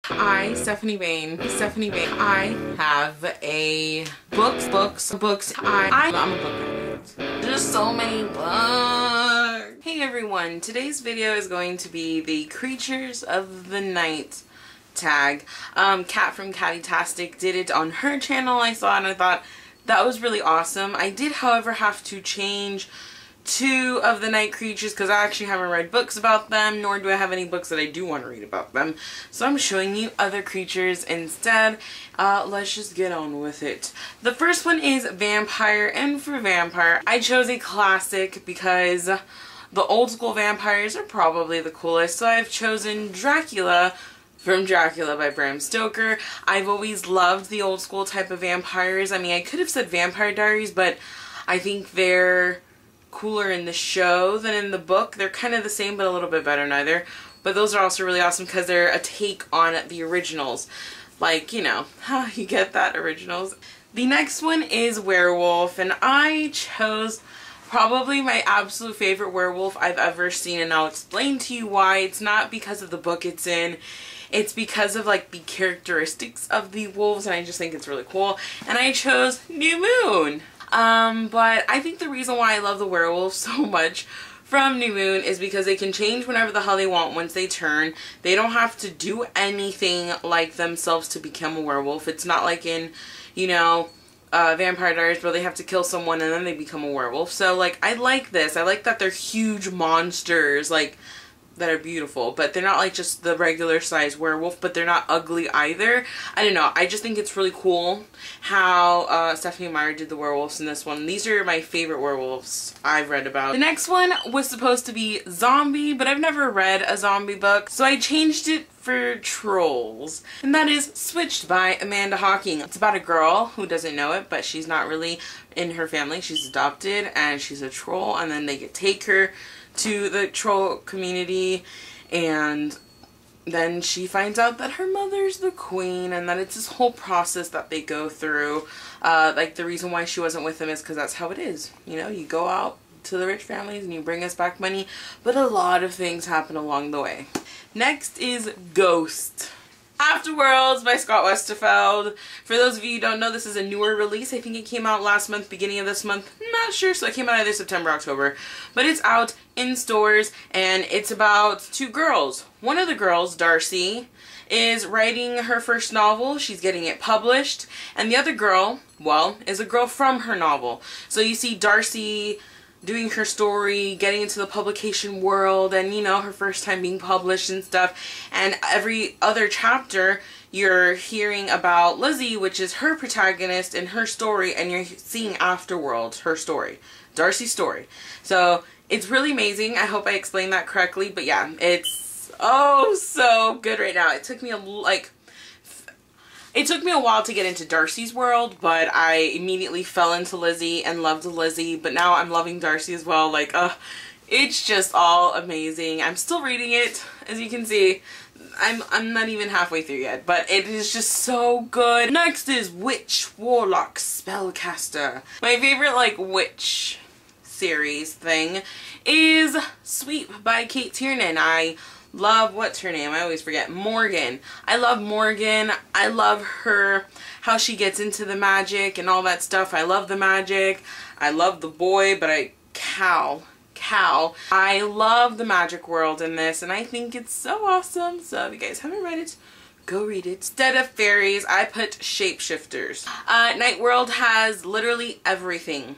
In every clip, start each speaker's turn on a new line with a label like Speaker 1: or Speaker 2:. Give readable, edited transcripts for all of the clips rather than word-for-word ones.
Speaker 1: Stephanie Bain, I have a books. I'm a book addict. There's so many books. Hey everyone, today's video is going to be the Creatures of the Night tag. Kat from Cattytastic did it on her channel. I saw it and I thought that was really awesome. I did, however, have to change 2 of the night creatures because I actually haven't read books about them, nor do I have any books that I do want to read about them. So I'm showing you other creatures instead. Let's just get on with it. The first one is Vampire, and for Vampire, I chose a classic because the old school vampires are probably the coolest. So I've chosen Dracula from Dracula by Bram Stoker. I've always loved the old school type of vampires. I mean, I could have said Vampire Diaries, but I think they're cooler in the show than in the book. They're kind of the same but a little bit better neither. But those are also really awesome because they're a take on the originals. Like, you know, you get that, originals. The next one is Werewolf, and I chose probably my absolute favorite werewolf I've ever seen, and I'll explain to you why. It's not because of the book it's in. It's because of like the characteristics of the wolves, and I just think it's really cool. And I chose New Moon. But I think the reason why I love the werewolves so much from New Moon is because they can change whenever the hell they want once they turn. They don't have to do anything like themselves to become a werewolf. It's not like in, you know, Vampire Diaries where they have to kill someone and then they become a werewolf. So, like, I like this. I like that they're huge monsters, like, that are beautiful, but they're not like just the regular size werewolf, but they're not ugly either. I don't know, I just think it's really cool how Stephanie Meyer did the werewolves in this one. These are my favorite werewolves I've read about. The next one was supposed to be zombie, but I've never read a zombie book, so I changed it for trolls, and that is Switched by Amanda Hawking. It's about a girl who doesn't know it, but she's not really in her family. She's adopted and she's a troll, and then they take her to the troll community, and then she finds out that her mother's the queen, and that it's this whole process that they go through. Like, the reason why she wasn't with them is because that's how it is. You know, you go out to the rich families and you bring us back money, but a lot of things happen along the way. Next is Ghost. Afterworlds by Scott Westerfeld. For those of you who don't know, this is a newer release. I think it came out last month, beginning of this month. Not sure, so it came out either September or October. But it's out in stores, and it's about 2 girls. One of the girls, Darcy, is writing her first novel. She's getting it published. And the other girl, well, is a girl from her novel. So you see Darcy doing her story, getting into the publication world, and, you know, her first time being published and stuff. And every other chapter, you're hearing about Lizzie, which is her protagonist and her story, and you're seeing Afterworld, her story, Darcy's story. So it's really amazing. I hope I explained that correctly, but yeah, it's oh so good right now. It took me a while to get into Darcy's world, but I immediately fell into Lizzie and loved Lizzie, but now I'm loving Darcy as well. Like, it's just all amazing. I'm still reading it, as you can see. I'm not even halfway through yet, but it is just so good. Next is Witch, Warlock, Spellcaster. My favorite, like, witch series thing is Sweep by Kate Tiernan. I love, what's her name? I always forget. Morgan. I love Morgan. I love her, how she gets into the magic and all that stuff. I love the magic. I love the boy, but Cal. I love the magic world in this, and I think it's so awesome. So if you guys haven't read it, go read it. Instead of fairies, I put Shapeshifters. Night World has literally everything.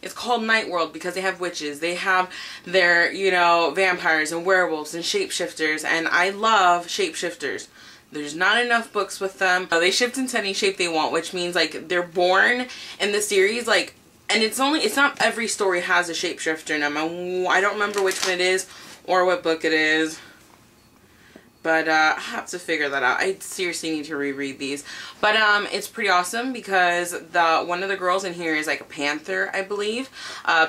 Speaker 1: It's called Night World because they have witches. They have their, you know, vampires and werewolves and shapeshifters, and I love shapeshifters. There's not enough books with them. They shift into any shape they want, which means, like, they're born in the series, like, and it's not every story has a shapeshifter in them. I don't remember which one it is or what book it is, but I have to figure that out. I seriously need to reread these. But it's pretty awesome because one of the girls in here is like a panther, I believe.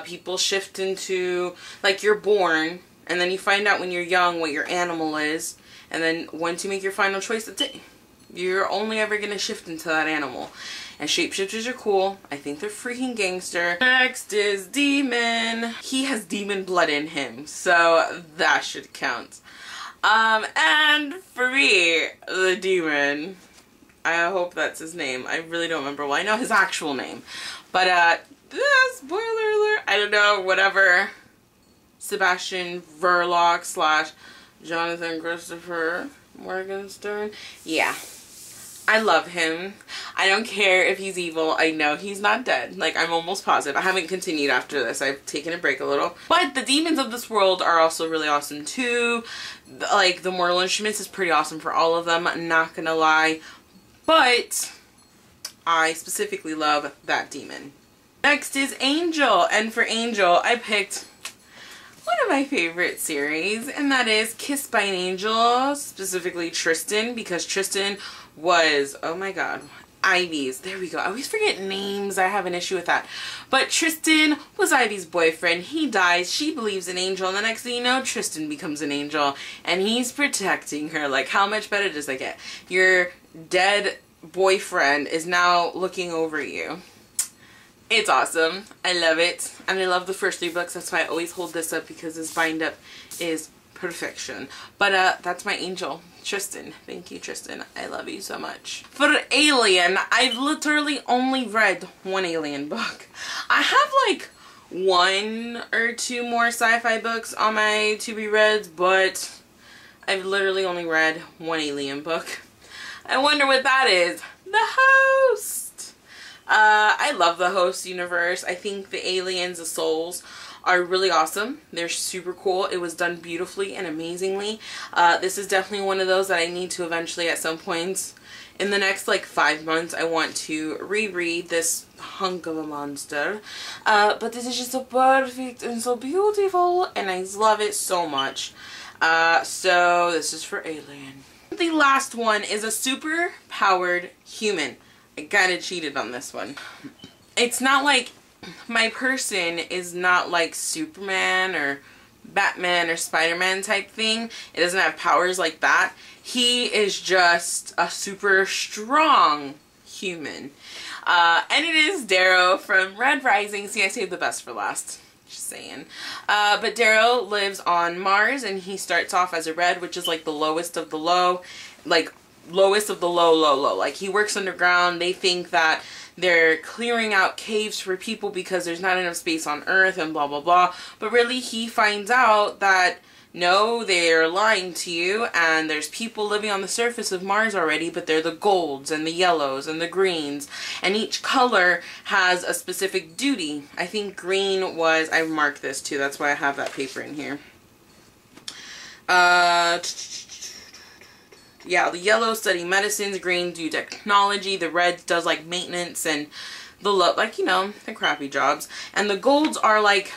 Speaker 1: People shift into, like, you're born, and then you find out when you're young what your animal is, and then once you make your final choice, that's it. You're only ever going to shift into that animal. And shapeshifters are cool. I think they're freaking gangster. Next is Demon. He has demon blood in him, so that should count. And for me, the the demon. I hope that's his name. I really don't remember. Well, I know his actual name. But, spoiler alert, I don't know, whatever. Sebastian Verloc / Jonathan Christopher Morgenstern. Yeah. I love him. I don't care if he's evil. I know he's not dead. Like, I'm almost positive. I haven't continued after this. I've taken a break a little. But the demons of this world are also really awesome too. Like, the Mortal Instruments is pretty awesome for all of them. I'm not gonna lie. But I specifically love that demon. Next is Angel. And for Angel, I picked one of my favorite series. And that is Kissed by an Angel. Specifically Tristan. Because Tristan was, oh my god, Ivy's, there we go. I always forget names. I have an issue with that. But Tristan was Ivy's boyfriend. He dies. She believes in Angel. And the next thing you know, Tristan becomes an angel. And he's protecting her. Like, how much better does that get? Your dead boyfriend is now looking over you. It's awesome. I love it. And I love the first 3 books. That's why I always hold this up, because this bind up is perfection. But that's my Angel, Tristan. Thank you, Tristan. I love you so much. For Alien, I've literally only read 1 Alien book. I have like 1 or 2 more sci-fi books on my to-be-reads, but I've literally only read 1 Alien book. I wonder what that is. The Host! I love the Host universe. I think the aliens, the souls, are really awesome. They're super cool. It was done beautifully and amazingly. This is definitely one of those that I need to eventually, at some point in the next like 5 months, I want to reread this hunk of a monster. But this is just so perfect and so beautiful, and I love it so much. So this is for Alien. The last one is a super powered human. I kinda cheated on this one. It's not like, my person is not like Superman or Batman or Spider-Man type thing. It doesn't have powers like that. He is just a super strong human. And it is Darrow from Red Rising. See, I saved the best for last. Just saying. But Darrow lives on Mars, and he starts off as a red, which is like the lowest of the low. Like, lowest of the low. Like, he works underground. They think that they're clearing out caves for people because there's not enough space on Earth and blah blah blah. But really, he finds out that no, they're lying to you, and there's people living on the surface of Mars already, but they're the golds and the yellows and the greens, and each color has a specific duty. I think green was, I marked this too, that's why I have that paper in here. Yeah, the yellows study medicines, green do technology, the red does like maintenance and the like, you know, the crappy jobs. And the golds are like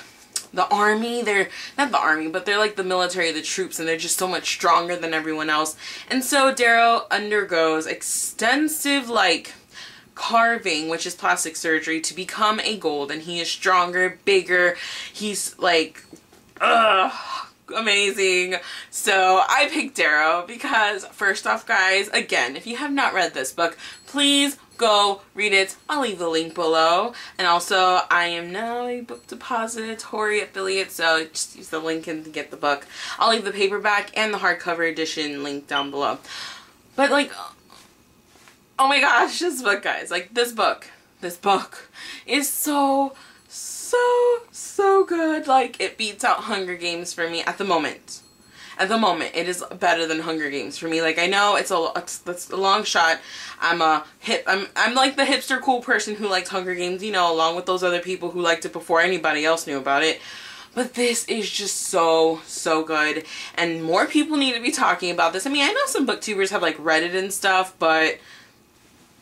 Speaker 1: the army. They're not the army, but they're like the military, the troops, and they're just so much stronger than everyone else. And so Darrow undergoes extensive like carving, which is plastic surgery, to become a gold, and he is stronger, bigger. He's like, amazing. So I picked Darrow because, first off, guys, again, if you have not read this book, please go read it. I'll leave the link below. And also, I am now a book depository affiliate, so just use the link and get the book. I'll leave the paperback and the hardcover edition link down below. But like, oh my gosh, this book, guys, like this book is so good. Like, it beats out Hunger Games for me at the moment. At the moment, it is better than Hunger Games for me. Like, I know that's a long shot. I'm like the hipster cool person who liked Hunger Games, you know, along with those other people who liked it before anybody else knew about it. But this is just so good, and more people need to be talking about this. I mean, I know some booktubers have like read it and stuff, but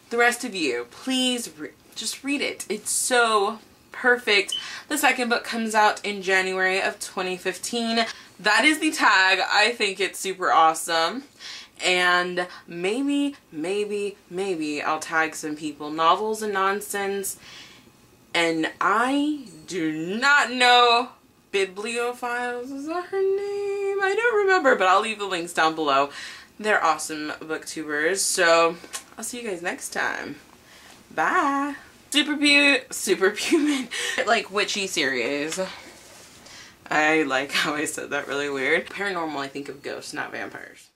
Speaker 1: the rest of you, please just read it. It's so perfect. The second book comes out in January of 2015. That is the tag. I think it's super awesome. And maybe I'll tag some people. Novels and Nonsense. And I do not know. Bibliophiles, is that her name? I don't remember, but I'll leave the links down below. They're awesome booktubers. So I'll see you guys next time. Bye. Superhuman, like witchy series. I like how I said that really weird. Paranormal, I think of ghosts, not vampires.